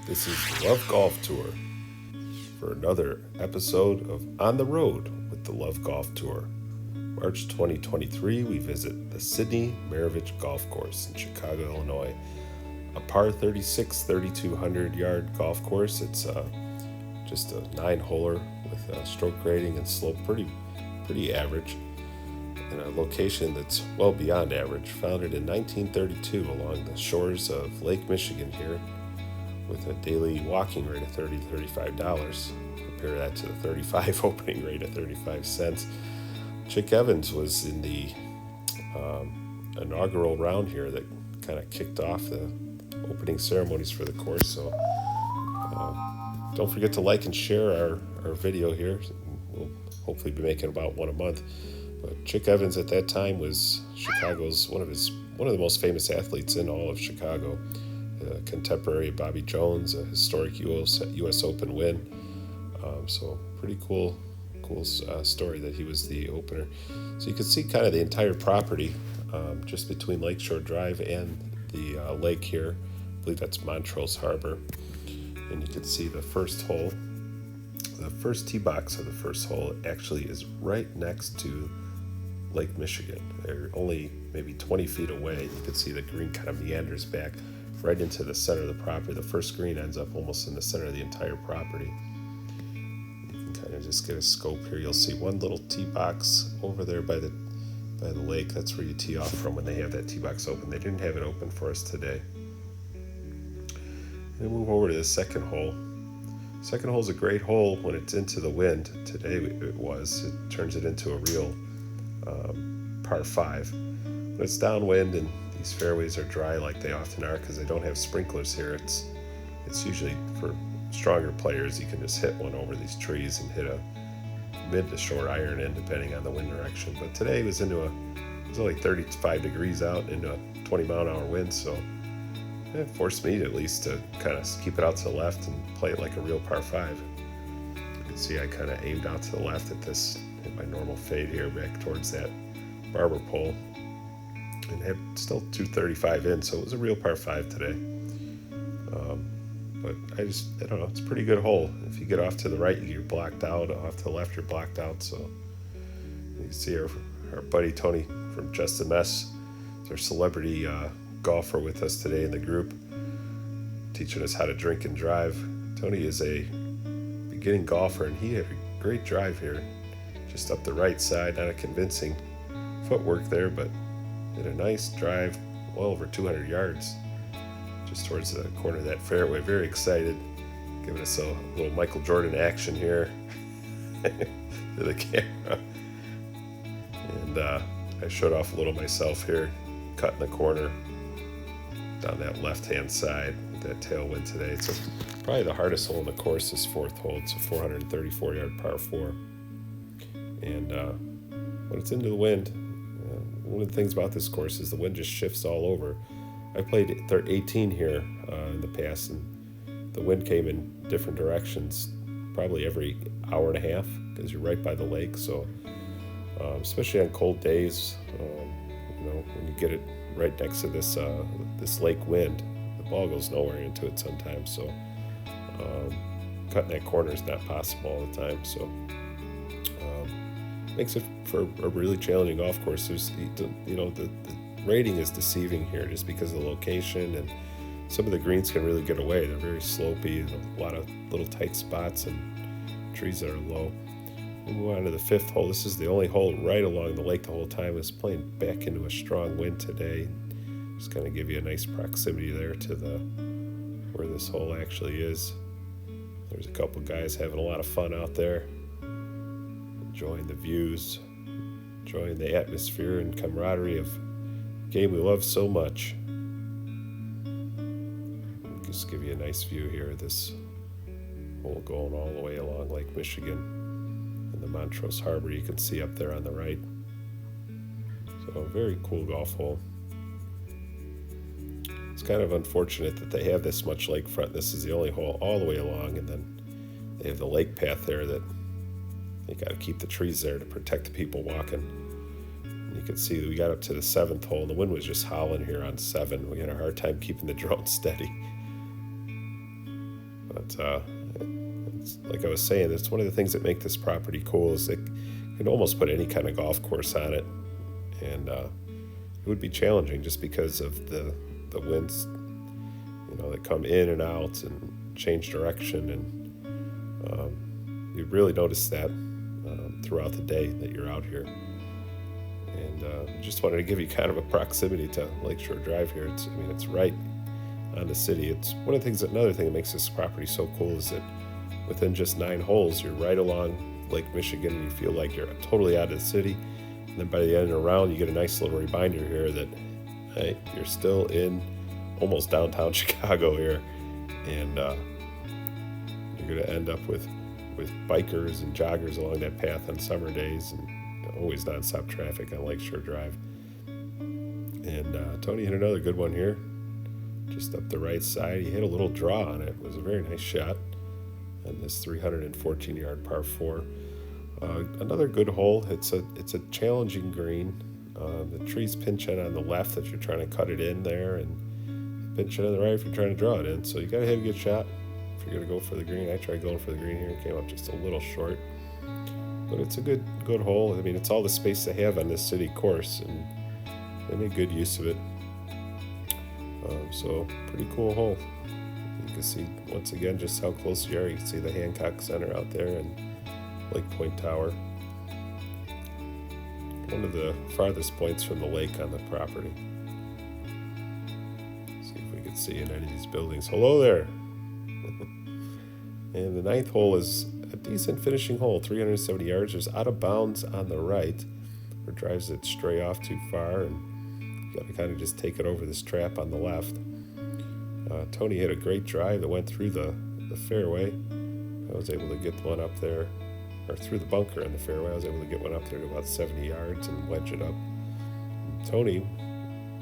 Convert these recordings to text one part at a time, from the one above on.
This is the Love Golf Tour for another episode of On the Road with the Love Golf Tour. March 2023, we visit the Sydney Marovitz Golf Course in Chicago, Illinois. A par 36, 3,200 yard golf course. It's just a 9-holer with stroke grading and slope pretty average. In a location that's well beyond average, founded in 1932 along the shores of Lake Michigan here, with a daily walking rate of $30 to $35. Compare that to the 35 opening rate of 35 cents. Chick Evans was in the inaugural round here that kind of kicked off the opening ceremonies for the course. So don't forget to like and share our video here. We'll hopefully be making about one a month. But Chick Evans at that time was Chicago's one of the most famous athletes in all of Chicago. Contemporary Bobby Jones, a historic U.S. Open win. So pretty cool story that he was the opener. So you can see kind of the entire property just between Lakeshore Drive and the lake here. I believe that's Montrose Harbor. And you can see the first hole. The first tee box of the first hole actually is right next to Lake Michigan. They're only maybe 20 feet away. You can see the green kind of meanders back right into the center of the property. The first green ends up almost in the center of the entire property. You can kind of just get a scope here. You'll see one little tee box over there by the lake. That's where you tee off from when they have that tee box open. They didn't have it open for us today. And move over to the second hole. Second hole is a great hole when it's into the wind. Today it turns it into a real par 5. When it's downwind and these fairways are dry like they often are because they don't have sprinklers here, it's usually for stronger players. You can just hit one over these trees and hit a mid to short iron in depending on the wind direction. But today it was only 35 degrees out into a 20-mile-an-hour wind, so it forced me at least to kind of keep it out to the left and play it like a real par 5. You can see I kind of aimed out to the left at my normal fade here back towards that barber pole, and had still 235 in, so it was a real par 5 today. But I don't know, it's a pretty good hole. If you get off to the right, you're blocked out. Off to the left, you're blocked out. So you can see our buddy Tony from Just a Mess, is our celebrity golfer with us today in the group, teaching us how to drink and drive. Tony is a beginning golfer, and he had a great drive here, just up the right side. Not a convincing footwork there, but did a nice drive, well over 200 yards, just towards the corner of that fairway. Very excited, giving us a little Michael Jordan action here to the camera. And I showed off a little myself here, cutting the corner down that left-hand side with that tailwind today. So probably the hardest hole in the course, this fourth hole. It's a 434-yard par 4. And when it's into the wind, one of the things about this course is the wind just shifts all over. I played 18 here in the past, and the wind came in different directions probably every hour and a half because you're right by the lake. So especially on cold days, when you get it right next to this lake wind, the ball goes nowhere into it sometimes. So cutting that corner is not possible all the time. So makes it for a really challenging golf course. The rating is deceiving here just because of the location, and some of the greens can really get away. They're very slopey, a lot of little tight spots and trees that are low. We'll move on to the fifth hole. This is the only hole right along the lake the whole time. It's playing back into a strong wind today. Just kind of give you a nice proximity there to where this hole actually is. There's a couple guys having a lot of fun out there, enjoying the views, enjoying the atmosphere and camaraderie of a game we love so much. I'll just give you a nice view here of this hole going all the way along Lake Michigan and the Montrose Harbor you can see up there on the right. So a very cool golf hole. It's kind of unfortunate that they have this much lakefront. This is the only hole all the way along, and then they have the lake path there that you got to keep the trees there to protect the people walking. And you can see we got up to the seventh hole, and the wind was just howling here on 7. We had a hard time keeping the drone steady. But it's, like I was saying, it's one of the things that make this property cool is that you can almost put any kind of golf course on it, and it would be challenging just because of the winds, that come in and out and change direction, and you really notice that throughout the day that you're out here. And just wanted to give you kind of a proximity to Lakeshore Drive here. It's right on the city. It's one of the things. Another thing that makes this property so cool is that within just 9 holes, you're right along Lake Michigan, and you feel like you're totally out of the city. And then by the end of the round, you get a nice little reminder here that, hey, you're still in almost downtown Chicago here, and you're going to end up with bikers and joggers along that path on summer days, and always nonstop traffic on Lakeshore Drive. And Tony hit another good one here, just up the right side. He hit a little draw on it. It was a very nice shot on this 314-yard par 4. Another good hole. It's a challenging green. The trees pinch in on the left if you're trying to cut it in there, and pinch it on the right if you're trying to draw it in. So you got to hit a good shot if you're going to go for the green. I tried going for the green here. Came up just a little short. But it's a good hole. It's all the space they have on this city course, and they made good use of it. So pretty cool hole. You can see once again just how close you are. You can see the Hancock Center out there and Lake Point Tower. One of the farthest points from the lake on the property. See if we can see in any of these buildings. Hello there. And the 9th hole is a decent finishing hole, 370 yards. There's out of bounds on the right, or drives it stray off too far, and you got to kind of just take it over this trap on the left. Tony hit a great drive that went through the fairway. I was able to get one up there, or through the bunker in the fairway. I was able to get one up there to about 70 yards and wedge it up. And Tony,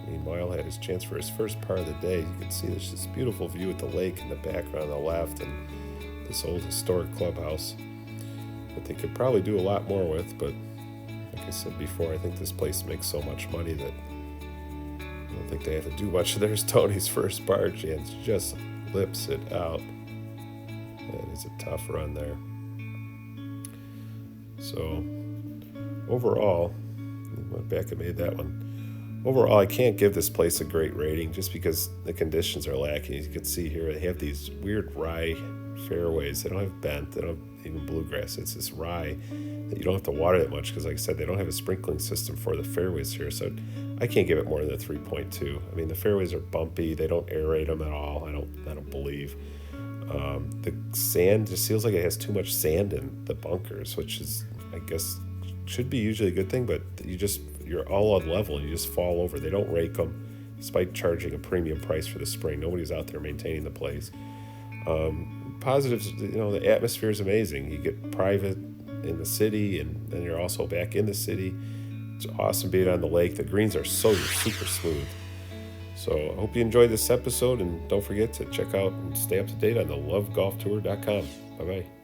meanwhile, had his chance for his first par of the day. You can see there's this beautiful view of the lake in the background on the left, and this old historic clubhouse that they could probably do a lot more with, but like I said before, I think this place makes so much money that I don't think they have to do much. There's Tony's first par chance, just lips it out. That is a tough run there. So overall, I went back and made that one. Overall, I can't give this place a great rating just because the conditions are lacking. As you can see here, they have these weird rye fairways. They don't have bent, they don't have even bluegrass. It's this rye that you don't have to water that much because, like I said, they don't have a sprinkling system for the fairways here. So I can't give it more than a 3.2. The fairways are bumpy. They don't aerate them at all. I don't believe. The sand just feels like it has too much sand in the bunkers, which is, I guess, should be usually a good thing, but you're all on level and you just fall over. They don't rake them, despite charging a premium price for the spring. Nobody's out there maintaining the place. Positives, the atmosphere is amazing. You get private in the city, and then you're also back in the city. It's awesome being on the lake. The greens are so super smooth. So I hope you enjoyed this episode, and don't forget to check out and stay up to date on the lovegolftour.com. Bye-bye.